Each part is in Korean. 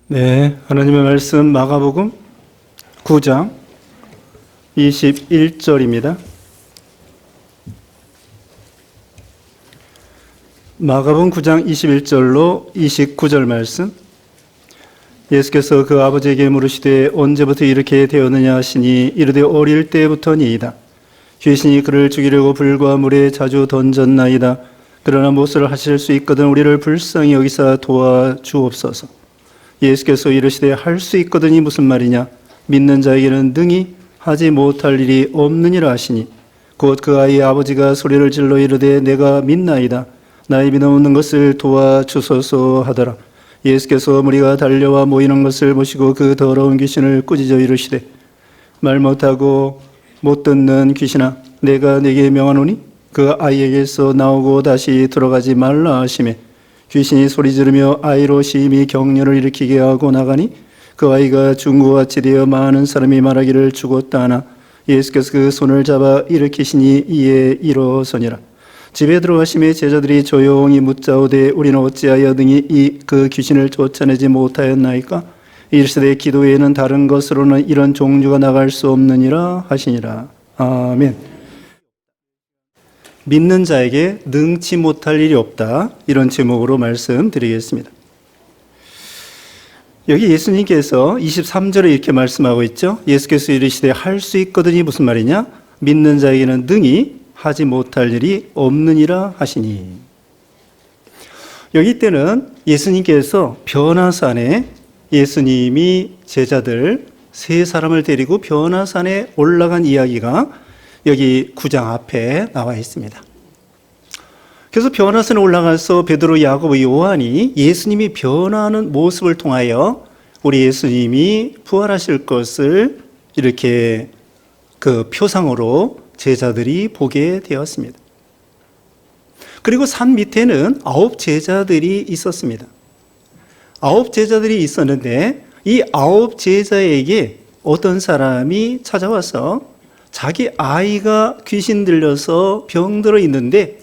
네, 하나님의 말씀 마가복음 9장 21절입니다. 마가복음 9장 21절로 29절 말씀. 예수께서 그 아버지에게 물으시되 언제부터 이렇게 되었느냐 하시니 이르되 어릴 때부터니이다. 귀신이 그를 죽이려고 불과 물에 자주 던졌나이다. 그러나 못을 하실 수 있거든 우리를 불쌍히 여기사 도와주옵소서. 예수께서 이르시되 할 수 있거든이 무슨 말이냐? 믿는 자에게는 능히 하지 못할 일이 없느니라 하시니 곧 그 아이의 아버지가 소리를 질러 이르되 내가 믿나이다. 나의 믿음 없는 것을 도와주소서 하더라. 예수께서 무리가 달려와 모이는 것을 보시고 그 더러운 귀신을 꾸짖어 이르시되 말 못하고 못 듣는 귀신아 내가 네게 명하노니 그 아이에게서 나오고 다시 들어가지 말라 하시매 귀신이 소리 지르며 아이로 심히 격려를 일으키게 하고 나가니 그 아이가 죽은 같이 되어 많은 사람이 말하기를 죽었다 하나 예수께서 그 손을 잡아 일으키시니 이에 일어서니라. 집에 들어가심에 제자들이 조용히 묻자오되 우리는 어찌하여 등이 그 귀신을 쫓아내지 못하였나이까? 이르시되 기도 외에는 다른 것으로는 이런 종류가 나갈 수 없느니라 하시니라. 아멘. 믿는 자에게 능치 못할 일이 없다. 이런 제목으로 말씀드리겠습니다. 여기 예수님께서 23절에 이렇게 말씀하고 있죠. 예수께서 이르시되 할 수 있거든이 무슨 말이냐? 믿는 자에게는 능히 하지 못할 일이 없느니라 하시니. 여기 때는 예수님께서 변화산에 예수님이 제자들 세 사람을 데리고 변화산에 올라간 이야기가 여기 9장 앞에 나와 있습니다. 그래서 변화산에 올라가서 베드로, 야고보, 요한이 예수님이 변화하는 모습을 통하여 우리 예수님이 부활하실 것을 이렇게 그 표상으로 제자들이 보게 되었습니다. 그리고 산 밑에는 9 제자들이 있었습니다. 9 제자들이 있었는데 이 9 제자에게 어떤 사람이 찾아와서 자기 아이가 귀신 들려서 병들어 있는데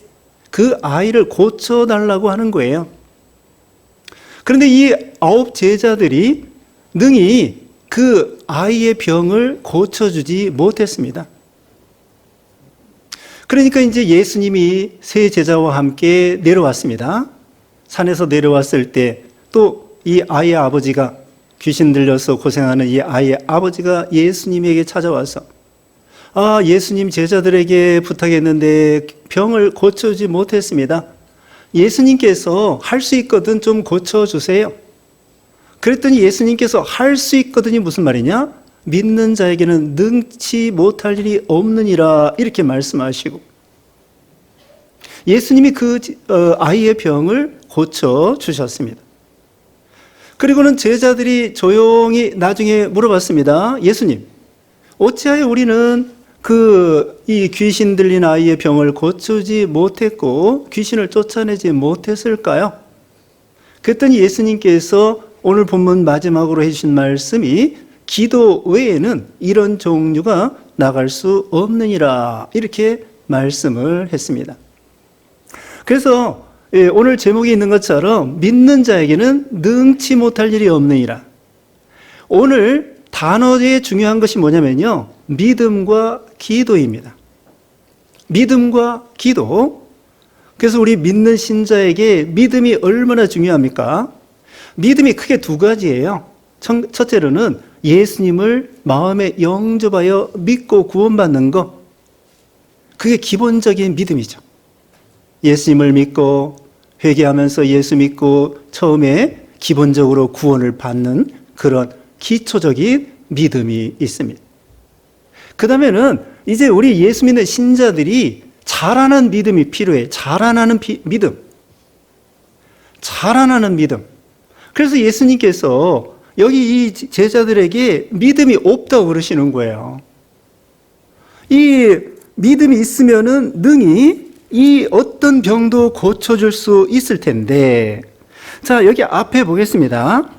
그 아이를 고쳐달라고 하는 거예요. 그런데 이 9 제자들이 능히 그 아이의 병을 고쳐주지 못했습니다. 그러니까 이제 예수님이 세 제자와 함께 내려왔습니다. 산에서 내려왔을 때 또 이 아이의 아버지가 귀신 들려서 고생하는 이 아이의 아버지가 예수님에게 찾아와서 예수님 제자들에게 부탁했는데 병을 고쳐주지 못했습니다. 예수님께서 할 수 있거든 좀 고쳐주세요. 그랬더니 예수님께서 할 수 있거든이 무슨 말이냐? 믿는 자에게는 능치 못할 일이 없느니라 이렇게 말씀하시고 예수님이 그 아이의 병을 고쳐주셨습니다. 그리고는 제자들이 조용히 나중에 물어봤습니다. 예수님, 어찌하여 우리는 이 귀신 들린 아이의 병을 고치지 못했고 귀신을 쫓아내지 못했을까요? 그랬더니 예수님께서 오늘 본문 마지막으로 해주신 말씀이 기도 외에는 이런 종류가 나갈 수 없느니라 이렇게 말씀을 했습니다. 그래서 오늘 제목에 있는 것처럼 믿는 자에게는 능치 못할 일이 없느니라. 오늘 단어의 중요한 것이 뭐냐면요. 믿음과 기도입니다. 믿음과 기도. 그래서 우리 믿는 신자에게 믿음이 얼마나 중요합니까? 믿음이 크게 2 가지예요. 첫째로는 예수님을 마음에 영접하여 믿고 구원받는 것. 그게 기본적인 믿음이죠. 예수님을 믿고 회개하면서 예수 믿고 처음에 기본적으로 구원을 받는 그런 기초적인 믿음이 있습니다. 그 다음에는 이제 우리 예수 믿는 신자들이 자라나는 믿음이 필요해. 자라나는 믿음. 자라나는 믿음. 그래서 예수님께서 여기 이 제자들에게 믿음이 없다고 그러시는 거예요. 이 믿음이 있으면은 능히 이 어떤 병도 고쳐줄 수 있을 텐데, 자, 여기 앞에 보겠습니다.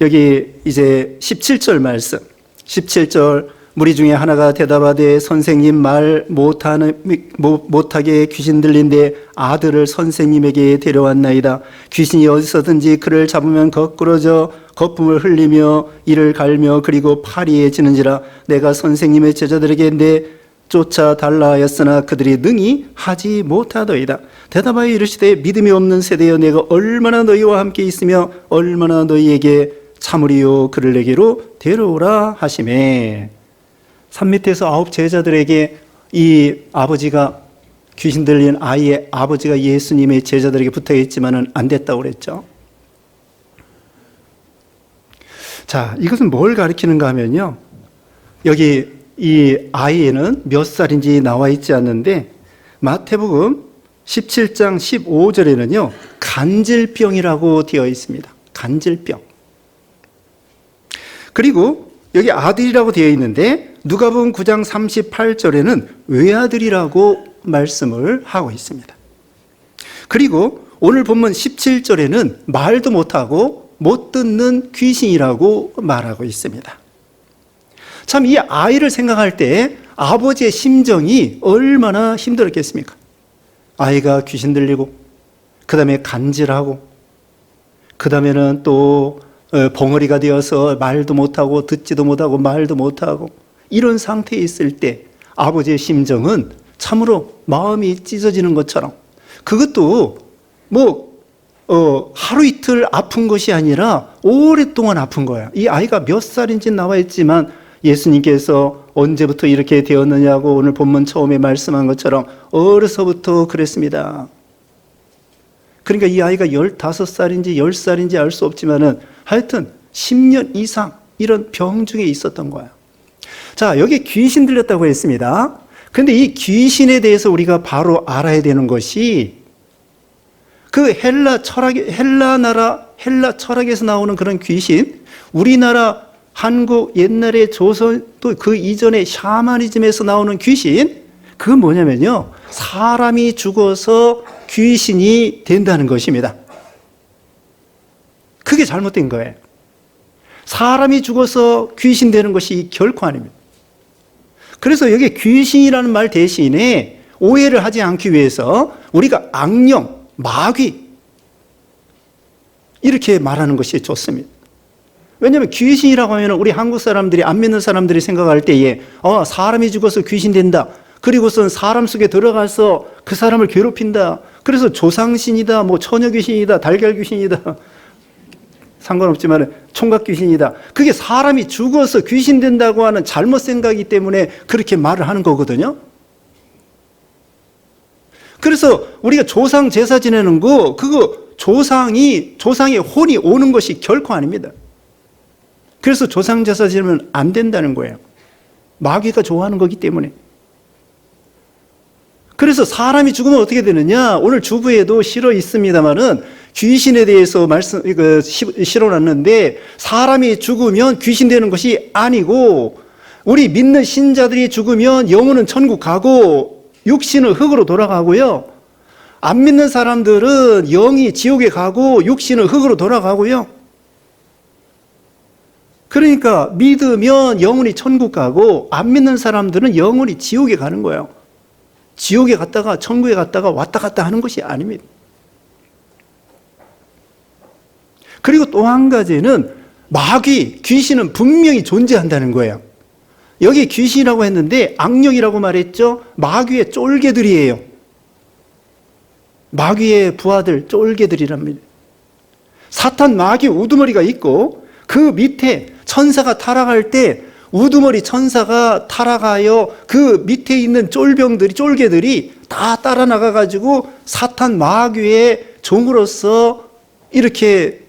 여기 이제 17절 말씀. 17절 무리 중에 하나가 대답하되 선생님 말 못하게 귀신 들린데 아들을 선생님에게 데려왔나이다. 귀신이 어디서든지 그를 잡으면 거꾸러져 거품을 흘리며 이를 갈며 그리고 파리에 지는지라 내가 선생님의 제자들에게 쫓아 달라 하였으나 그들이 능히 하지 못하더이다. 대답하여 이르시되 믿음이 없는 세대여 내가 얼마나 너희와 함께 있으며 얼마나 너희에게 참으리요 그를 내게로 데려오라 하시매. 산 밑에서 9 제자들에게 이 아버지가 귀신 들린 아이의 아버지가 예수님의 제자들에게 부탁했지만은 안 됐다고 그랬죠. 자, 이것은 뭘 가리키는가 하면요. 여기 이 아이는 몇 살인지 나와 있지 않는데 마태복음 17장 15절에는요. 간질병이라고 되어 있습니다. 간질병. 그리고 여기 아들이라고 되어 있는데 누가복음 9장 38절에는 외아들이라고 말씀을 하고 있습니다. 그리고 오늘 본문 17절에는 말도 못하고 못 듣는 귀신이라고 말하고 있습니다. 참 이 아이를 생각할 때 아버지의 심정이 얼마나 힘들었겠습니까? 아이가 귀신 들리고 그 다음에 간질하고 그 다음에는 또 벙어리가 되어서 말도 못하고 듣지도 못하고 말도 못하고 이런 상태에 있을 때 아버지의 심정은 참으로 마음이 찢어지는 것처럼 그것도 하루 이틀 아픈 것이 아니라 오랫동안 아픈 거야. 이 아이가 몇 살인지 나와 있지만 예수님께서 언제부터 이렇게 되었느냐고 오늘 본문 처음에 말씀한 것처럼 어려서부터 그랬습니다. 그러니까 이 아이가 15살인지 10살인지 알 수 없지만은 하여튼 10년 이상 이런 병 중에 있었던 거야. 자, 여기 귀신 들렸다고 했습니다. 그런데 이 귀신에 대해서 우리가 바로 알아야 되는 것이 그 헬라 철학에서 나오는 그런 귀신, 우리나라 한국 옛날에 조선 또 그 이전에 샤머니즘에서 나오는 귀신, 그건 뭐냐면요. 사람이 죽어서 귀신이 된다는 것입니다. 그게 잘못된 거예요. 사람이 죽어서 귀신 되는 것이 결코 아닙니다. 그래서 여기 귀신이라는 말 대신에 오해를 하지 않기 위해서 우리가 악령, 마귀 이렇게 말하는 것이 좋습니다. 왜냐하면 귀신이라고 하면 우리 한국 사람들이 안 믿는 사람들이 생각할 때에 사람이 죽어서 귀신 된다. 그리고선 사람 속에 들어가서 그 사람을 괴롭힌다. 그래서 조상신이다, 처녀귀신이다, 달걀귀신이다. 상관없지만 총각귀신이다. 그게 사람이 죽어서 귀신 된다고 하는 잘못 생각이기 때문에 그렇게 말을 하는 거거든요. 그래서 우리가 조상 제사 지내는 거 그거 조상의 혼이 오는 것이 결코 아닙니다. 그래서 조상 제사 지내면 안 된다는 거예요. 마귀가 좋아하는 거기 때문에. 그래서 사람이 죽으면 어떻게 되느냐? 오늘 주부에도 실어 있습니다만은 귀신에 대해서 실어놨는데 사람이 죽으면 귀신 되는 것이 아니고 우리 믿는 신자들이 죽으면 영혼은 천국 가고 육신은 흙으로 돌아가고요. 안 믿는 사람들은 영이 지옥에 가고 육신은 흙으로 돌아가고요. 그러니까 믿으면 영혼이 천국 가고 안 믿는 사람들은 영혼이 지옥에 가는 거예요. 지옥에 갔다가 천국에 갔다가 왔다 갔다 하는 것이 아닙니다. 그리고 또 한 가지는 마귀, 귀신은 분명히 존재한다는 거예요. 여기 귀신이라고 했는데 악령이라고 말했죠. 마귀의 쫄개들이에요. 마귀의 부하들, 쫄개들이랍니다. 사탄 마귀 우두머리가 있고 그 밑에 천사가 타락할 때 우두머리 천사가 타락하여 그 밑에 있는 쫄개들이 다 따라 나가가지고 사탄 마귀의 종으로서 이렇게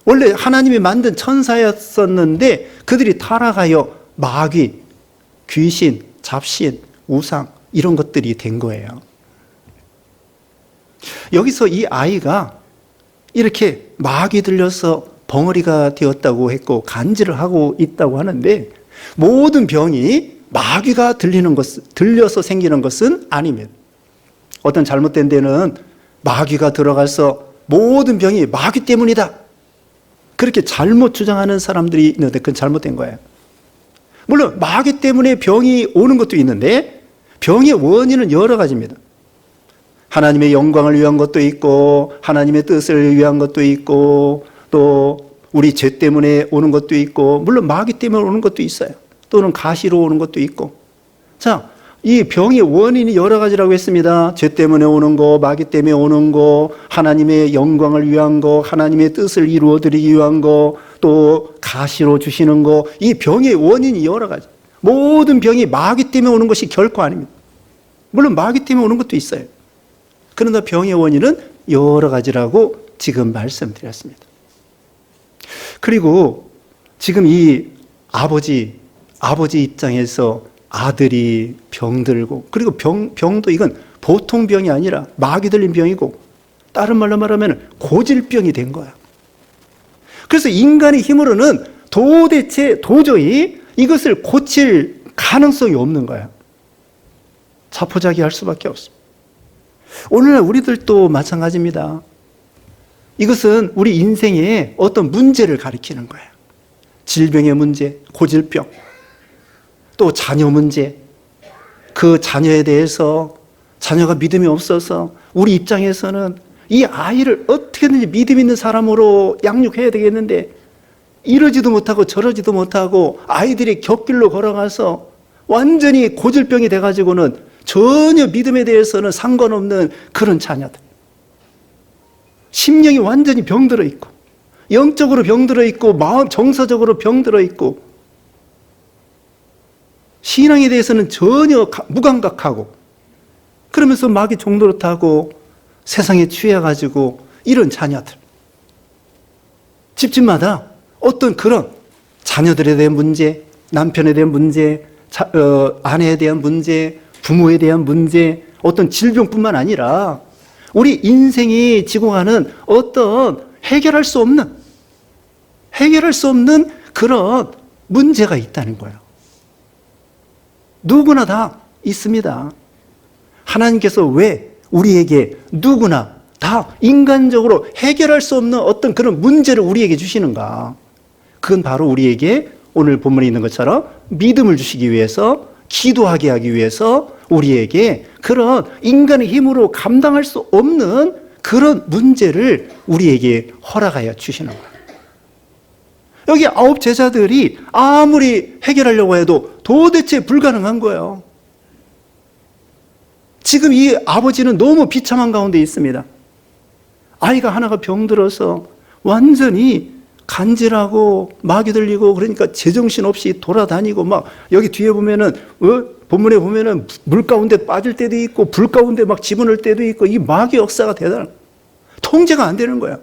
원래 하나님이 만든 천사였었는데 그들이 타락하여 마귀, 귀신, 잡신, 우상 이런 것들이 된 거예요. 여기서 이 아이가 이렇게 마귀 들려서 벙어리가 되었다고 했고 간질을 하고 있다고 하는데 모든 병이 마귀가 들려서 생기는 것은 아닙니다. 어떤 잘못된 데는 마귀가 들어가서 모든 병이 마귀 때문이다. 그렇게 잘못 주장하는 사람들이 있는데 그건 잘못된 거예요. 물론 마귀 때문에 병이 오는 것도 있는데 병의 원인은 여러 가지입니다. 하나님의 영광을 위한 것도 있고 하나님의 뜻을 위한 것도 있고 또 우리 죄 때문에 오는 것도 있고, 물론 마귀 때문에 오는 것도 있어요. 또는 가시로 오는 것도 있고. 자, 이 병의 원인이 여러 가지라고 했습니다. 죄 때문에 오는 거, 마귀 때문에 오는 거, 하나님의 영광을 위한 거, 하나님의 뜻을 이루어드리기 위한 거, 또 가시로 주시는 거. 이 병의 원인이 여러 가지. 모든 병이 마귀 때문에 오는 것이 결코 아닙니다. 물론 마귀 때문에 오는 것도 있어요. 그러나 병의 원인은 여러 가지라고 지금 말씀드렸습니다. 그리고 지금 이 아버지 입장에서 아들이 병들고, 그리고 병도 이건 보통 병이 아니라 마귀 들린 병이고, 다른 말로 말하면 고질병이 된 거야. 그래서 인간의 힘으로는 도저히 이것을 고칠 가능성이 없는 거야. 자포자기할 수밖에 없습니다. 오늘날 우리들도 마찬가지입니다. 이것은 우리 인생의 어떤 문제를 가리키는 거예요. 질병의 문제, 고질병, 또 자녀 문제, 그 자녀에 대해서 자녀가 믿음이 없어서 우리 입장에서는 이 아이를 어떻게든지 믿음 있는 사람으로 양육해야 되겠는데 이러지도 못하고 저러지도 못하고 아이들이 곁길로 걸어가서 완전히 고질병이 돼가지고는 전혀 믿음에 대해서는 상관없는 그런 자녀들. 심령이 완전히 병들어 있고, 영적으로 병들어 있고, 마음 정서적으로 병들어 있고, 신앙에 대해서는 전혀 무감각하고, 그러면서 마귀 종노릇하고 세상에 취해가지고 이런 자녀들. 집집마다 어떤 그런 자녀들에 대한 문제, 남편에 대한 문제, 아내에 대한 문제, 부모에 대한 문제, 어떤 질병뿐만 아니라 우리 인생이 지고 가는 어떤 해결할 수 없는 그런 문제가 있다는 거예요. 누구나 다 있습니다. 하나님께서 왜 우리에게 누구나 다 인간적으로 해결할 수 없는 어떤 그런 문제를 우리에게 주시는가? 그건 바로 우리에게 오늘 본문에 있는 것처럼 믿음을 주시기 위해서, 기도하게 하기 위해서 우리에게 그런 인간의 힘으로 감당할 수 없는 그런 문제를 우리에게 허락하여 주시는 거예요. 여기 9 제자들이 아무리 해결하려고 해도 도대체 불가능한 거예요. 지금 이 아버지는 너무 비참한 가운데 있습니다. 아이가 하나가 병들어서 완전히 간질하고 마귀 들리고, 그러니까 제정신 없이 돌아다니고, 막 여기 뒤에 보면은 본문에 보면은 물 가운데 빠질 때도 있고 불 가운데 막 집어넣을 때도 있고, 이 마귀 역사가 대단한, 통제가 안 되는 거야.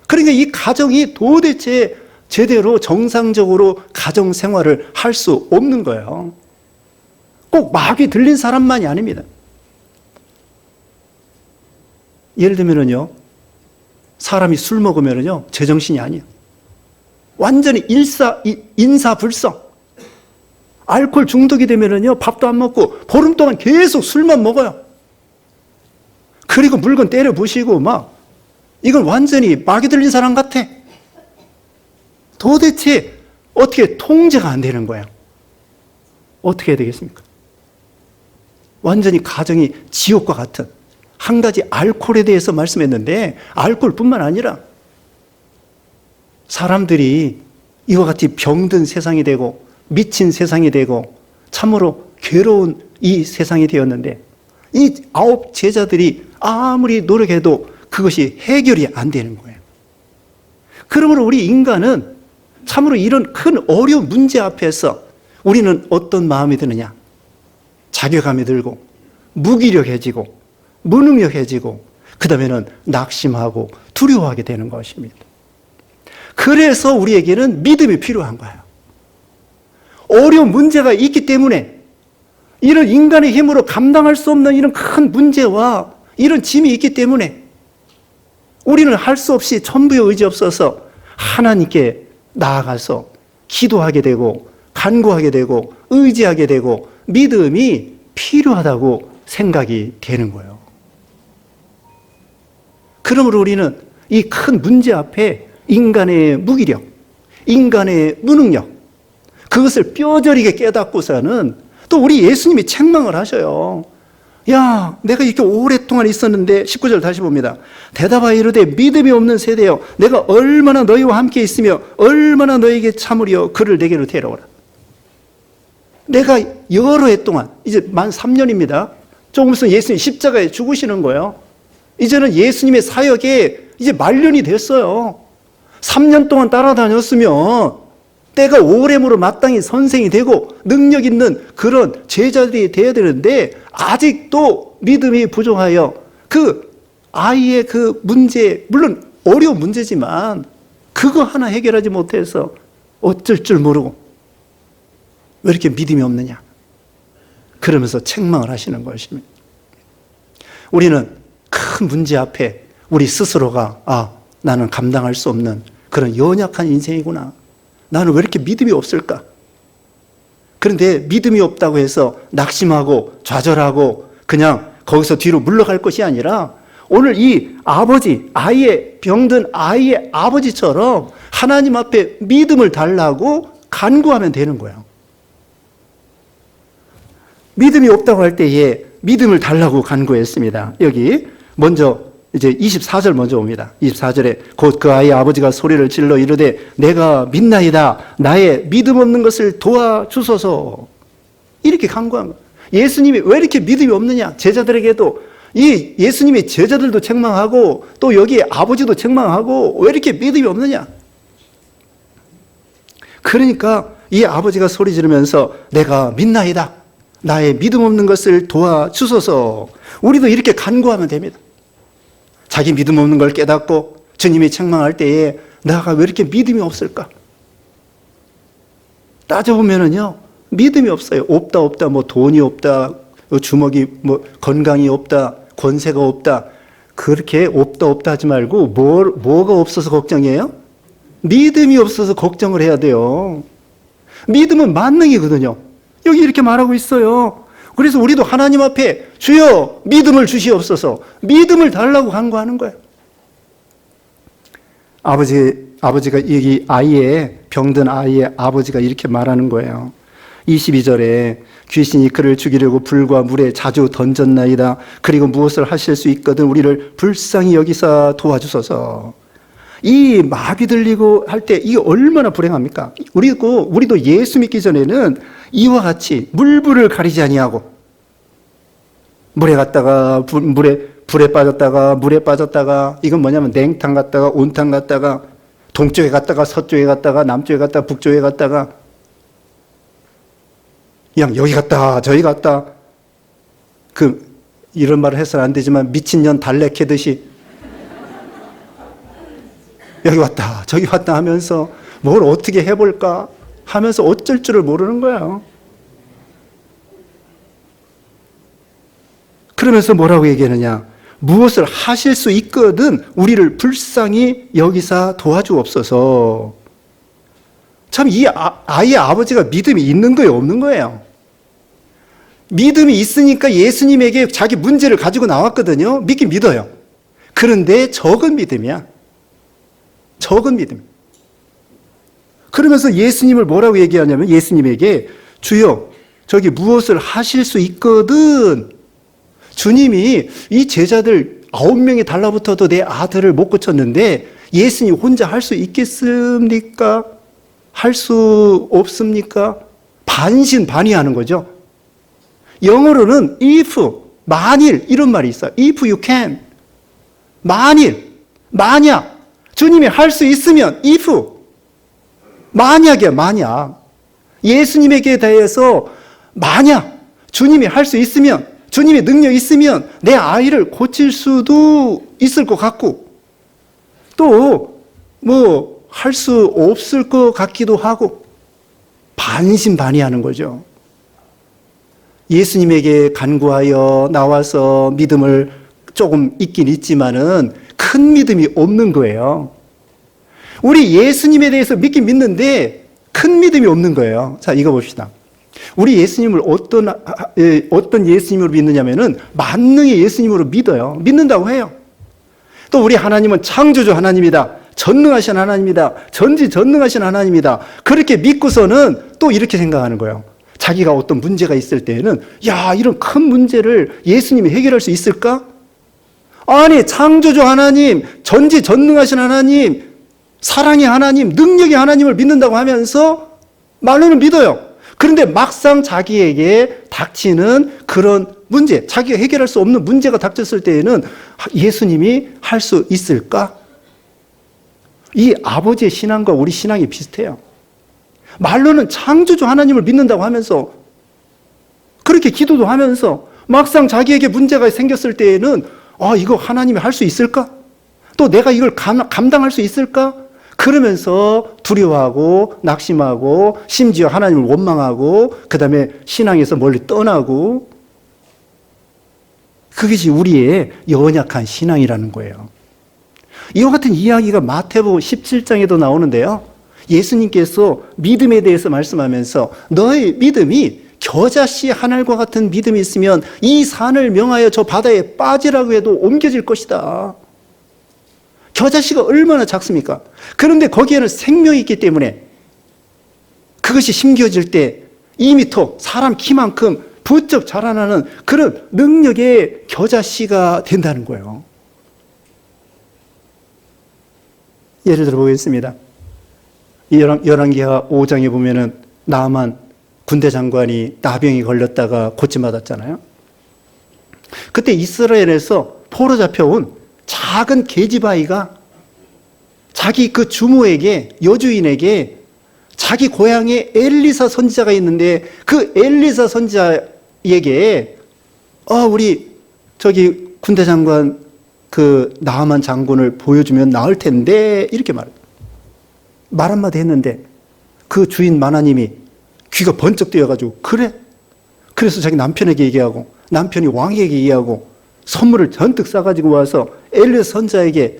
그러니까 이 가정이 도대체 제대로 정상적으로 가정 생활을 할 수 없는 거예요. 꼭 마귀 들린 사람만이 아닙니다. 예를 들면은요, 사람이 술 먹으면은요, 제정신이 아니에요. 완전히 인사불성. 알코올 중독이 되면은요, 밥도 안 먹고 보름 동안 계속 술만 먹어요. 그리고 물건 때려 부시고 막, 이건 완전히 마귀 들린 사람 같아. 도대체 어떻게 통제가 안 되는 거예요. 어떻게 해야 되겠습니까? 완전히 가정이 지옥과 같은, 한 가지 알코올에 대해서 말씀했는데, 알코올뿐만 아니라 사람들이 이와 같이 병든 세상이 되고 미친 세상이 되고 참으로 괴로운 이 세상이 되었는데, 이 9 제자들이 아무리 노력해도 그것이 해결이 안 되는 거예요. 그러므로 우리 인간은 참으로 이런 큰 어려운 문제 앞에서 우리는 어떤 마음이 드느냐? 자괴감이 들고 무기력해지고 무능력해지고, 그 다음에는 낙심하고 두려워하게 되는 것입니다. 그래서 우리에게는 믿음이 필요한 거예요. 어려운 문제가 있기 때문에, 이런 인간의 힘으로 감당할 수 없는 이런 큰 문제와 이런 짐이 있기 때문에 우리는 할 수 없이 천부의 의지 없어서 하나님께 나아가서 기도하게 되고 간구하게 되고 의지하게 되고 믿음이 필요하다고 생각이 되는 거예요. 그러므로 우리는 이 큰 문제 앞에 인간의 무기력, 인간의 무능력, 그것을 뼈저리게 깨닫고서는 또 우리 예수님이 책망을 하셔요. 야, 내가 이렇게 오랫동안 있었는데 19절 다시 봅니다. 대답하여 이르되 믿음이 없는 세대여 내가 얼마나 너희와 함께 있으며 얼마나 너희에게 참으리여 그를 내게로 데려오라. 내가 여러 해 동안 이제 만 3년입니다. 조금 있으면 예수님 십자가에 죽으시는 거예요. 이제는 예수님의 사역에 이제 말년이 됐어요. 3년 동안 따라다녔으면 때가 오래므로 마땅히 선생이 되고 능력 있는 그런 제자들이 되어야 되는데 아직도 믿음이 부족하여 그 아이의 그 문제, 물론 어려운 문제지만 그거 하나 해결하지 못해서 어쩔 줄 모르고 왜 이렇게 믿음이 없느냐 그러면서 책망을 하시는 것입니다. 우리는 큰 문제 앞에 우리 스스로가 나는 감당할 수 없는 그런 연약한 인생이구나. 나는 왜 이렇게 믿음이 없을까? 그런데 믿음이 없다고 해서 낙심하고 좌절하고 그냥 거기서 뒤로 물러갈 것이 아니라 오늘 이 아버지, 아이의 병든 아이의 아버지처럼 하나님 앞에 믿음을 달라고 간구하면 되는 거예요. 믿음이 없다고 할 때에 믿음을 달라고 간구했습니다. 여기 먼저 이제 24절 먼저 옵니다. 24절에 곧 그 아이의 아버지가 소리를 질러 이르되 내가 믿나이다. 나의 믿음 없는 것을 도와주소서. 이렇게 간구한 거예요. 예수님이 왜 이렇게 믿음이 없느냐. 제자들에게도 이 예수님의 제자들도 책망하고 또 여기 아버지도 책망하고 왜 이렇게 믿음이 없느냐. 그러니까 이 아버지가 소리 지르면서 내가 믿나이다. 나의 믿음 없는 것을 도와주소서. 우리도 이렇게 간구하면 됩니다. 자기 믿음 없는 걸 깨닫고 주님이 책망할 때에 내가 왜 이렇게 믿음이 없을까? 따져보면은요, 믿음이 없어요. 없다. 뭐 돈이 없다, 주먹이 뭐 건강이 없다, 권세가 없다. 그렇게 없다 하지 말고 뭐가 없어서 걱정이에요? 믿음이 없어서 걱정을 해야 돼요. 믿음은 만능이거든요. 여기 이렇게 말하고 있어요. 그래서 우리도 하나님 앞에 주여 믿음을 주시옵소서 믿음을 달라고 간구하는 거예요. 아버지가 여기 아이의 병든 아이의 아버지가 이렇게 말하는 거예요. 22절에 귀신이 그를 죽이려고 불과 물에 자주 던졌나이다. 그리고 무엇을 하실 수 있거든 우리를 불쌍히 여기사 도와주소서. 이 마귀 들리고 할 때 이게 얼마나 불행합니까? 우리도 예수 믿기 전에는 이와 같이 물불을 가리지 아니하고 물에 갔다가 불에 빠졌다가 물에 빠졌다가 이건 뭐냐면 냉탕 갔다가 온탕 갔다가 동쪽에 갔다가 서쪽에 갔다가 남쪽에 갔다가 북쪽에 갔다가 그냥 여기 갔다 저기 갔다 이런 말을 해서는 안 되지만 미친년 달래 캐듯이 여기 왔다 저기 왔다 하면서 뭘 어떻게 해볼까 하면서 어쩔 줄을 모르는 거예요. 그러면서 뭐라고 얘기하느냐. 무엇을 하실 수 있거든 우리를 불쌍히 여기사 도와주옵소서. 참 이 아이의 아버지가 믿음이 있는 거예요 없는 거예요? 믿음이 있으니까 예수님에게 자기 문제를 가지고 나왔거든요. 믿긴 믿어요. 그런데 적은 믿음이야. 적은 믿음. 그러면서 예수님을 뭐라고 얘기하냐면 예수님에게 주여 저기 무엇을 하실 수 있거든. 주님이 이 제자들 9명이 달라붙어도 내 아들을 못 고쳤는데 예수님 혼자 할 수 있겠습니까? 할 수 없습니까? 반신반의하는 거죠. 영어로는 if, 만일 이런 말이 있어요. If you can. 만일, 만약 주님이 할 수 있으면 if. 만약이야 만약. 예수님에게 대해서 만약 주님이 할 수 있으면 주님의 능력이 있으면 내 아이를 고칠 수도 있을 것 같고 또 뭐 할 수 없을 것 같기도 하고 반신반의하는 거죠. 예수님에게 간구하여 나와서 믿음을 조금 있긴 있지만은 큰 믿음이 없는 거예요. 우리 예수님에 대해서 믿긴 믿는데 큰 믿음이 없는 거예요. 자, 이거 봅시다. 우리 예수님을 어떤 예수님으로 믿느냐면은 만능의 예수님으로 믿어요. 믿는다고 해요. 또 우리 하나님은 창조주 하나님이다. 전능하신 하나님이다. 전지전능하신 하나님이다. 그렇게 믿고서는 또 이렇게 생각하는 거예요. 자기가 어떤 문제가 있을 때에는 야, 이런 큰 문제를 예수님이 해결할 수 있을까? 아니, 창조주 하나님, 전지전능하신 하나님, 사랑의 하나님, 능력의 하나님을 믿는다고 하면서 말로는 믿어요. 그런데 막상 자기에게 닥치는 그런 문제, 자기가 해결할 수 없는 문제가 닥쳤을 때에는 예수님이 할 수 있을까? 이 아버지의 신앙과 우리 신앙이 비슷해요. 말로는 창조주 하나님을 믿는다고 하면서 그렇게 기도도 하면서 막상 자기에게 문제가 생겼을 때에는 이거 하나님이 할 수 있을까? 또 내가 이걸 감당할 수 있을까? 그러면서 두려워하고 낙심하고 심지어 하나님을 원망하고 그 다음에 신앙에서 멀리 떠나고 그것이 우리의 연약한 신앙이라는 거예요. 이와 같은 이야기가 마태복음 17장에도 나오는데요. 예수님께서 믿음에 대해서 말씀하면서 너의 믿음이 겨자씨 한 알과 같은 믿음이 있으면 이 산을 명하여 저 바다에 빠지라고 해도 옮겨질 것이다. 겨자씨가 얼마나 작습니까? 그런데 거기에는 생명이 있기 때문에 그것이 심겨질 때 2m, 사람 키만큼 부쩍 자라나는 그런 능력의 겨자씨가 된다는 거예요. 예를 들어 보겠습니다. 열왕기하 5장에 보면은 나아만 군대 장관이 나병이 걸렸다가 고침받았잖아요. 그때 이스라엘에서 포로 잡혀온 작은 계집아이가 자기 그 주모에게, 여주인에게 자기 고향에 엘리사 선지자가 있는데 그 엘리사 선지자에게 우리 저기 군대 장관 그 나아만 장군을 보여주면 나을 텐데 이렇게 말 한마디 했는데 그 주인 마나님이 귀가 번쩍 뜨여가지고 그래? 그래서 자기 남편에게 얘기하고 남편이 왕에게 얘기하고 선물을 잔뜩 싸가지고 와서 엘리사 선지자에게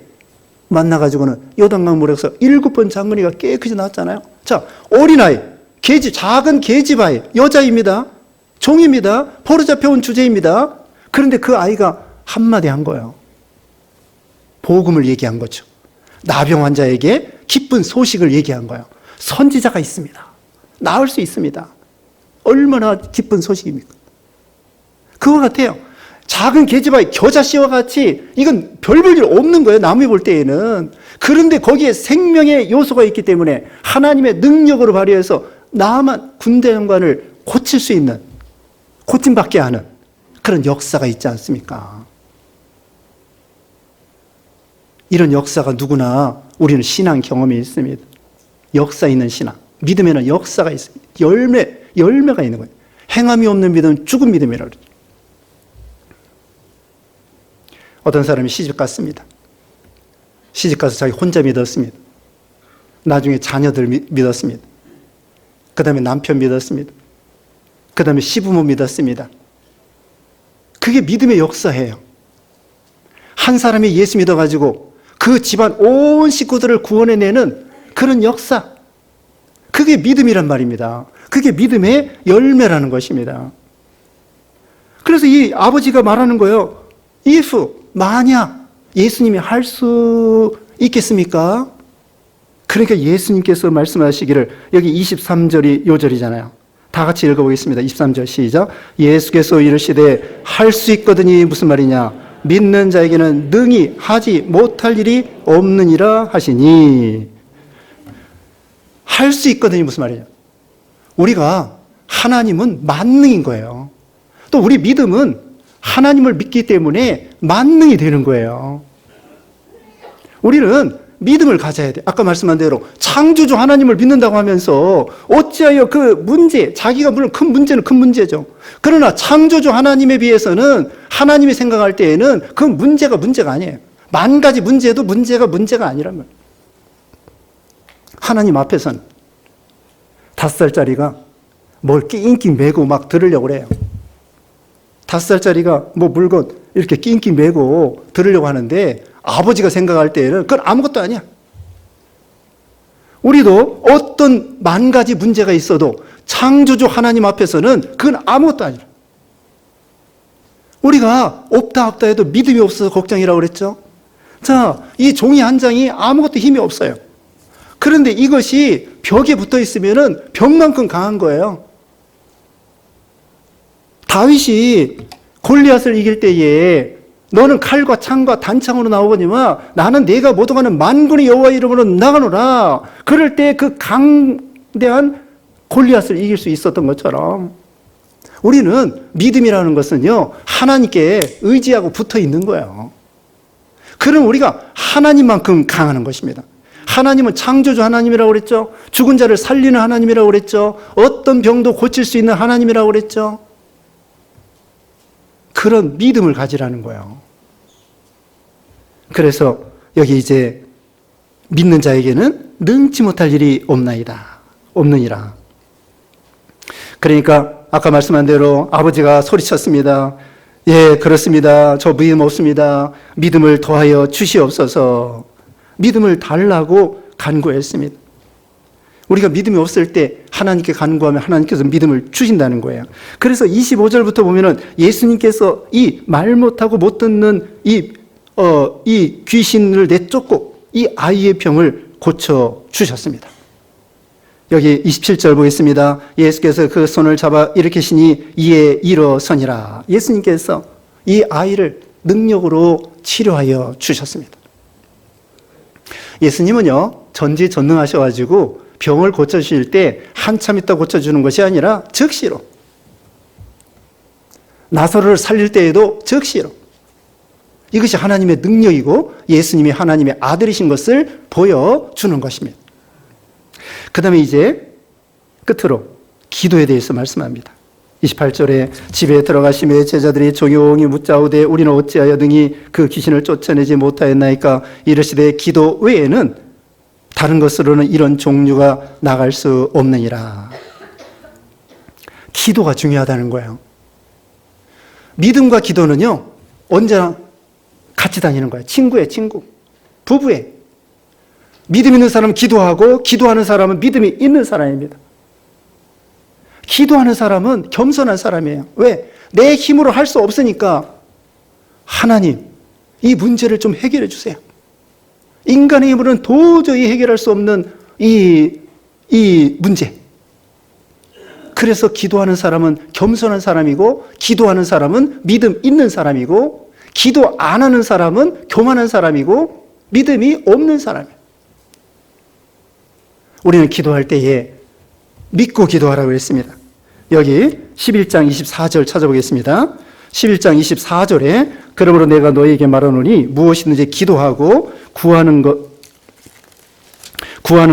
만나가지고는 요단강 물에서 7번 장군이가 깨끗이 나왔잖아요. 자, 어린아이, 작은 계집아이, 여자입니다. 종입니다. 포로 잡혀온 주제입니다. 그런데 그 아이가 한마디 한 거예요. 복음을 얘기한 거죠. 나병 환자에게 기쁜 소식을 얘기한 거예요. 선지자가 있습니다. 나을 수 있습니다. 얼마나 기쁜 소식입니까? 그와 같아요. 작은 계집아이 겨자씨와 같이 이건 별 볼 일 없는 거예요. 남이 볼 때에는. 그런데 거기에 생명의 요소가 있기 때문에 하나님의 능력으로 발휘해서 나만 군대 장관을 고칠 수 있는, 고침받게 하는 그런 역사가 있지 않습니까? 이런 역사가 누구나 우리는 신앙 경험이 있습니다. 역사 있는 신앙. 믿음에는 역사가 있습니다. 열매가 있는 거예요. 행함이 없는 믿음은 죽은 믿음이라고 그러죠. 어떤 사람이 시집 갔습니다. 시집 가서 자기 혼자 믿었습니다. 나중에 자녀들 믿었습니다. 그 다음에 남편 믿었습니다. 그 다음에 시부모 믿었습니다. 그게 믿음의 역사예요. 한 사람이 예수 믿어가지고 그 집안 온 식구들을 구원해내는 그런 역사. 그게 믿음이란 말입니다. 그게 믿음의 열매라는 것입니다. 그래서 이 아버지가 말하는 거예요. if, 만약 예수님이 할 수 있겠습니까? 그러니까 예수님께서 말씀하시기를, 여기 23절이 요절이잖아요. 다 같이 읽어보겠습니다. 23절 시작. 예수께서 이르시되 할 수 있거든이 무슨 말이냐? 믿는 자에게는 능히 하지 못할 일이 없느니라 하시니. 할 수 있거든이 무슨 말이냐? 우리가 하나님은 만능인 거예요. 또 우리 믿음은 하나님을 믿기 때문에 만능이 되는 거예요. 우리는 믿음을 가져야 돼. 아까 말씀한 대로 창조주 하나님을 믿는다고 하면서 어찌하여 그 문제, 자기가 물론 큰 문제는 큰 문제죠. 그러나 창조주 하나님에 비해서는 하나님이 생각할 때에는 그 문제가 아니에요. 만 가지 문제도 문제가 아니란 말이에요. 하나님 앞에서는 5살짜리가 뭘 낑낑 메고 막 들으려고 그래요. 5살짜리가 뭐 물건 이렇게 낑낑 메고 들으려고 하는데 아버지가 생각할 때에는 그건 아무것도 아니야. 우리도 어떤 만 가지 문제가 있어도 창조주 하나님 앞에서는 그건 아무것도 아니라. 우리가 없다 해도 믿음이 없어서 걱정이라고 그랬죠. 자, 이 종이 한 장이 아무것도 힘이 없어요. 그런데 이것이 벽에 붙어 있으면은 벽만큼 강한 거예요. 다윗이 골리앗을 이길 때에 너는 칼과 창과 단창으로 나오거니와 나는 내가 모독하는 만군의 여호와 이름으로 나가노라. 그럴 때 그 강대한 골리앗을 이길 수 있었던 것처럼 우리는 믿음이라는 것은요, 하나님께 의지하고 붙어 있는 거예요. 그럼 우리가 하나님만큼 강하는 것입니다. 하나님은 창조주 하나님이라고 그랬죠. 죽은 자를 살리는 하나님이라고 그랬죠. 어떤 병도 고칠 수 있는 하나님이라고 그랬죠. 그런 믿음을 가지라는 거예요. 그래서 여기 이제 믿는 자에게는 능치 못할 일이 없느니라. 그러니까 아까 말씀한 대로 아버지가 소리쳤습니다. 예, 그렇습니다. 저 믿음 없습니다. 믿음을 더하여 주시옵소서. 믿음을 달라고 간구했습니다. 우리가 믿음이 없을 때 하나님께 간구하면 하나님께서 믿음을 주신다는 거예요. 그래서 25절부터 보면은 예수님께서 이 말 못하고 못 듣는 이 귀신을 내쫓고 이 아이의 병을 고쳐 주셨습니다. 여기 27절 보겠습니다. 예수께서 그 손을 잡아 일으키시니 이에 일어서니라. 예수님께서 이 아이를 능력으로 치료하여 주셨습니다. 예수님은요, 전지전능하셔가지고 병을 고쳐주실 때 한참 있다 고쳐주는 것이 아니라 즉시로, 나사로를 살릴 때에도 즉시로, 이것이 하나님의 능력이고 예수님이 하나님의 아들이신 것을 보여주는 것입니다. 그 다음에 이제 끝으로 기도에 대해서 말씀합니다. 28절에 집에 들어가시며 제자들이 조용히 묻자오되 우리는 어찌하여 등이 그 귀신을 쫓아내지 못하였나이까 이르시되 기도 외에는 다른 것으로는 이런 종류가 나갈 수 없느니라. 기도가 중요하다는 거예요. 믿음과 기도는요, 언제나 같이 다니는 거예요. 친구예요, 친구. 부부예요. 믿음 있는 사람은 기도하고 기도하는 사람은 믿음이 있는 사람입니다. 기도하는 사람은 겸손한 사람이에요. 왜? 내 힘으로 할 수 없으니까 하나님, 이 문제를 좀 해결해 주세요. 인간의 힘으로는 도저히 해결할 수 없는 이 문제. 그래서 기도하는 사람은 겸손한 사람이고 기도하는 사람은 믿음 있는 사람이고 기도 안 하는 사람은 교만한 사람이고 믿음이 없는 사람이에요. 우리는 기도할 때에 믿고 기도하라고 했습니다. 여기 11장 24절 찾아보겠습니다. 11장 24절에 그러므로 내가 너에게 말하노니 무엇이든지 기도하고 구하는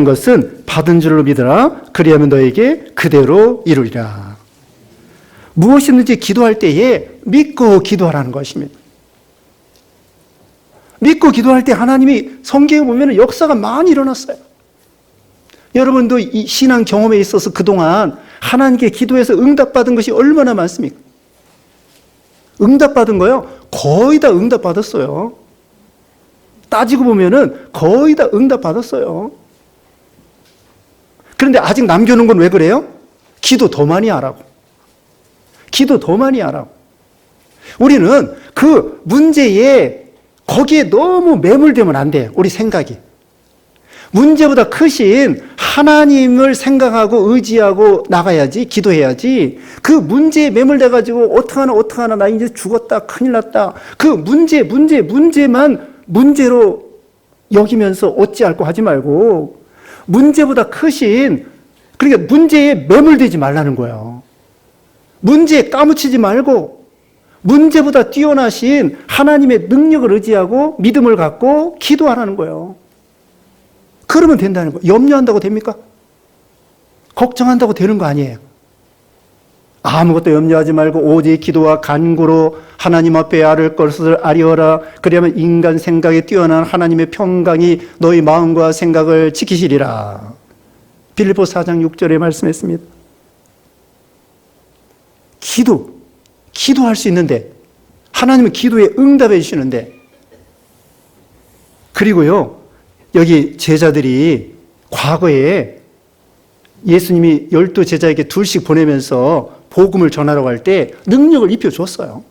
것은 받은 줄로 믿으라. 그리하면 너에게 그대로 이루리라. 무엇이든지 기도할 때에 믿고 기도하라는 것입니다. 믿고 기도할 때 하나님이 성경에 보면 역사가 많이 일어났어요. 여러분도 이 신앙 경험에 있어서 그동안 하나님께 기도해서 응답받은 것이 얼마나 많습니까? 응답받은 거요? 거의 다 응답받았어요. 따지고 보면은 거의 다 응답받았어요. 그런데 아직 남겨놓은 건 왜 그래요? 기도 더 많이 하라고. 기도 더 많이 하라고. 우리는 그 문제에 거기에 너무 매몰되면 안 돼요. 우리 생각이. 문제보다 크신 하나님을 생각하고 의지하고 나가야지, 기도해야지. 그 문제에 매몰돼가지고 어떡하나 나 이제 죽었다, 큰일 났다. 그 문제만 문제로 여기면서 어찌할꼬 하지 말고 문제보다 크신, 그러니까 문제에 매몰되지 말라는 거예요. 문제에 까무치지 말고 문제보다 뛰어나신 하나님의 능력을 의지하고 믿음을 갖고 기도하라는 거예요. 그러면 된다는 거예요. 염려한다고 됩니까? 걱정한다고 되는 거 아니에요. 아무것도 염려하지 말고 오직 기도와 간구로 하나님 앞에 아를 것을 아리어라. 그리하면 인간 생각에 뛰어난 하나님의 평강이 너희 마음과 생각을 지키시리라. 빌립보서 4장 6절에 말씀했습니다. 기도할 수 있는데 하나님은 기도에 응답해 주시는데, 그리고요 여기 제자들이 과거에 예수님이 12제자에게 둘씩 보내면서 복음을 전하라고 할 때 능력을 입혀줬어요.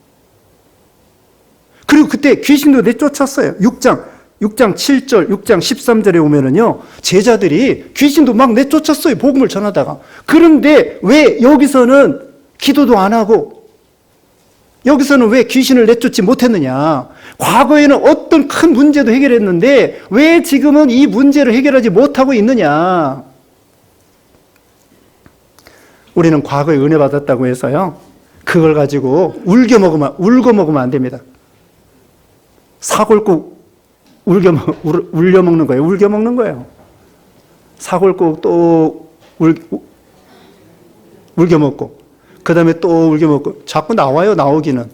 그리고 그때 귀신도 내쫓았어요. 6장 7절, 6장 13절에 오면은요, 제자들이 귀신도 막 내쫓았어요. 복음을 전하다가. 그런데 왜 여기서는 기도도 안 하고 여기서는 왜 귀신을 내쫓지 못했느냐? 과거에는 어떤 큰 문제도 해결했는데 왜 지금은 이 문제를 해결하지 못하고 있느냐? 우리는 과거에 은혜 받았다고 해서요, 그걸 가지고 울고 먹으면 안 됩니다. 사골국 울려 먹는 거예요. 울겨 먹는 거예요. 사골국 또 울겨 먹고, 그 다음에 또 울겨 먹고, 자꾸 나와요, 나오기는.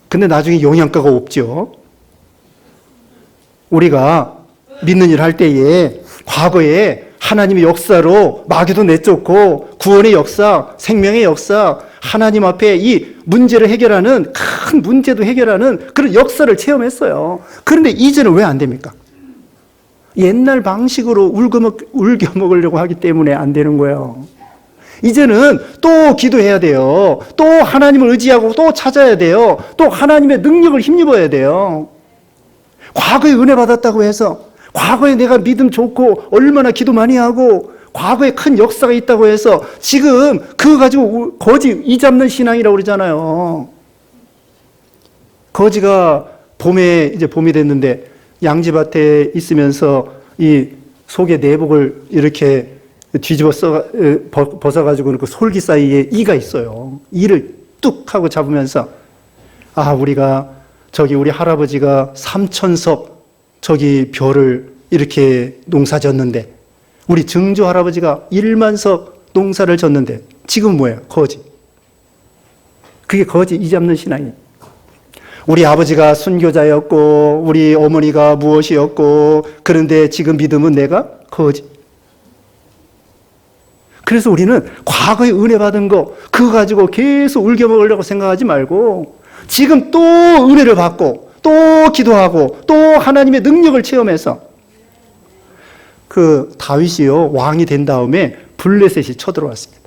근데 나중에 영양가가 없죠. 우리가 믿는 일 할 때에 과거에 하나님의 역사로 마귀도 내쫓고 구원의 역사, 생명의 역사, 하나님 앞에 이 문제를 해결하는, 큰 문제도 해결하는 그런 역사를 체험했어요. 그런데 이제는 왜 안 됩니까? 옛날 방식으로 울겨 먹으려고 하기 때문에 안 되는 거예요. 이제는 또 기도해야 돼요. 또 하나님을 의지하고 또 찾아야 돼요. 또 하나님의 능력을 힘입어야 돼요. 과거에 은혜 받았다고 해서, 과거에 내가 믿음 좋고 얼마나 기도 많이 하고 과거에 큰 역사가 있다고 해서 지금 그거 가지고 거지 이 잡는 신앙이라고 그러잖아요. 거지가 이제 봄이 됐는데 양지밭에 있으면서 이 속에 내복을 이렇게 뒤집어 벗어가지고 그 솔기 사이에 이가 있어요. 이를 뚝 하고 잡으면서, 우리가 우리 할아버지가 3,000석 벼를 이렇게 농사 졌는데, 우리 증조 할아버지가 1만석 농사를 졌는데 지금 뭐예요? 거지. 그게 거지 이 잡는 신앙이에요. 우리 아버지가 순교자였고 우리 어머니가 무엇이었고, 그런데 지금 믿음은 내가 거지. 그래서 우리는 과거에 은혜 받은 거 그거 가지고 계속 울겨 먹으려고 생각하지 말고, 지금 또 은혜를 받고 또 기도하고 또 하나님의 능력을 체험해서, 그 다윗이요, 왕이 된 다음에 블레셋이 쳐들어왔습니다.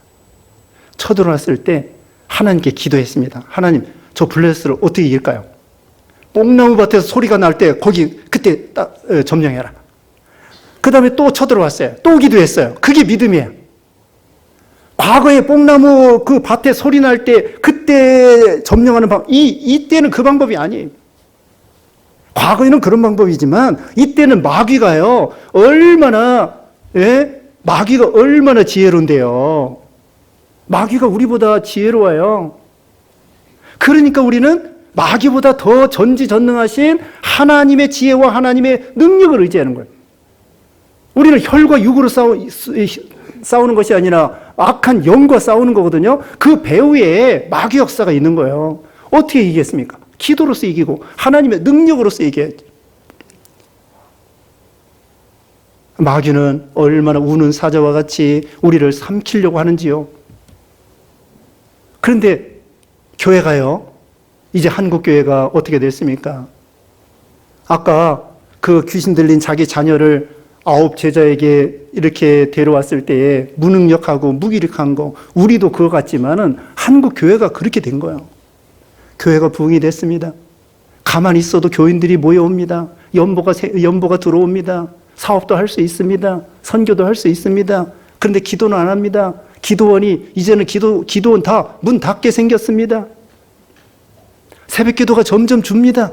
쳐들어왔을 때 하나님께 기도했습니다. 하나님, 저 블레셋을 어떻게 이길까요? 뽕나무 밭에서 소리가 날 때 그때 딱 점령해라. 그 다음에 또 쳐들어왔어요. 또 기도했어요. 그게 믿음이에요. 과거에 뽕나무 그 밭에 소리 날 때 그때 점령하는 방법, 이때는 그 방법이 아니에요. 과거에는 그런 방법이지만 이때는 마귀가 얼마나 지혜로운데요. 마귀가 우리보다 지혜로워요. 그러니까 우리는 마귀보다 더 전지전능하신 하나님의 지혜와 하나님의 능력을 의지하는 거예요. 우리는 혈과 육으로 싸우는 것이 아니라 악한 영과 싸우는 거거든요. 그 배후에 마귀 역사가 있는 거예요. 어떻게 이기겠습니까? 기도로서 이기고 하나님의 능력으로서 이겨야지. 마귀는 얼마나 우는 사자와 같이 우리를 삼키려고 하는지요. 그런데 교회가요, 이제 한국 교회가 어떻게 됐습니까? 아까 그 귀신 들린 자기 자녀를 9 제자에게 이렇게 데려왔을 때에 무능력하고 무기력한 거, 우리도 그거 같지만은 한국 교회가 그렇게 된 거예요. 교회가 부흥이 됐습니다. 가만히 있어도 교인들이 모여옵니다. 연보가 들어옵니다. 사업도 할 수 있습니다. 선교도 할 수 있습니다. 그런데 기도는 안 합니다. 기도원이 이제는 기도원 다 문 닫게 생겼습니다. 새벽 기도가 점점 줍니다.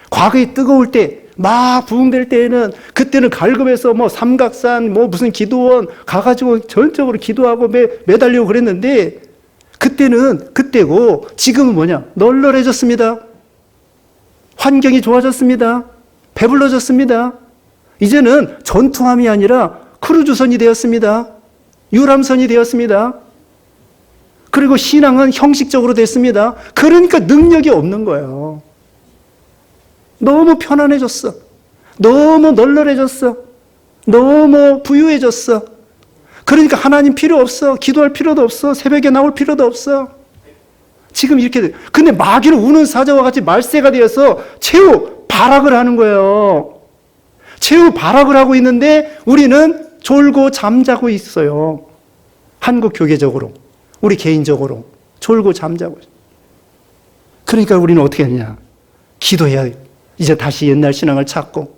과거에 뜨거울 때, 막 부흥될 때에는, 그때는 갈급해서 삼각산 무슨 기도원 가가지고 전적으로 기도하고 매달리고 그랬는데, 그때는 그때고 지금은 뭐냐? 널널해졌습니다. 환경이 좋아졌습니다. 배불러졌습니다. 이제는 전투함이 아니라 크루즈선이 되었습니다. 유람선이 되었습니다. 그리고 신앙은 형식적으로 됐습니다. 그러니까 능력이 없는 거예요. 너무 편안해졌어. 너무 널널해졌어. 너무 부유해졌어. 그러니까 하나님 필요 없어. 기도할 필요도 없어. 새벽에 나올 필요도 없어. 지금 이렇게 돼. 근데 마귀는 우는 사자와 같이 말세가 되어서 최후 발악을 하는 거예요. 최후 발악을 하고 있는데 우리는 졸고 잠자고 있어요. 한국 교계적으로, 우리 개인적으로 졸고 잠자고 있어요. 그러니까 우리는 어떻게 하냐? 기도해야 돼. 이제 다시 옛날 신앙을 찾고,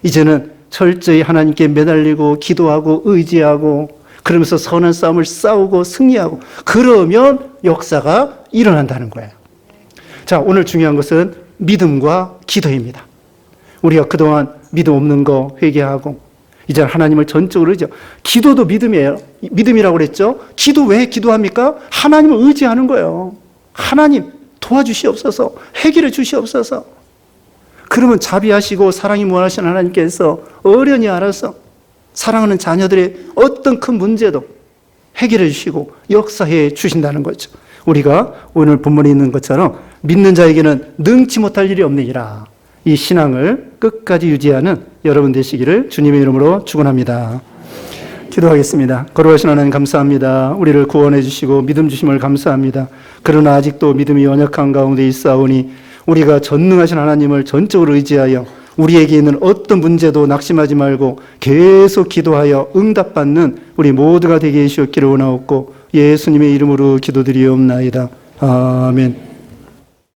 이제는 철저히 하나님께 매달리고 기도하고 의지하고, 그러면서 선한 싸움을 싸우고 승리하고 그러면 역사가 일어난다는 거예요. 자, 오늘 중요한 것은 믿음과 기도입니다. 우리가 그동안 믿음 없는 거 회개하고 이제 하나님을 전적으로 의지하고 기도도 믿음이에요. 믿음이라고 그랬죠. 기도 왜 기도합니까? 하나님을 의지하는 거예요. 하나님 도와주시옵소서, 해결해 주시옵소서. 그러면 자비하시고 사랑이 무한하신 하나님께서 어련히 알아서 사랑하는 자녀들의 어떤 큰 문제도 해결해 주시고 역사해 주신다는 거죠. 우리가 오늘 본문에 있는 것처럼 믿는 자에게는 능치 못할 일이 없느니라. 이 신앙을 끝까지 유지하는 여러분 되시기를 주님의 이름으로 축원합니다. 기도하겠습니다. 거룩하신 하나님 감사합니다. 우리를 구원해 주시고 믿음 주심을 감사합니다. 그러나 아직도 믿음이 연약한 가운데 있사오니 우리가 전능하신 하나님을 전적으로 의지하여 우리에게 있는 어떤 문제도 낙심하지 말고 계속 기도하여 응답받는 우리 모두가 되게 해주시기를 원하옵고 예수님의 이름으로 기도드리옵나이다. 아멘.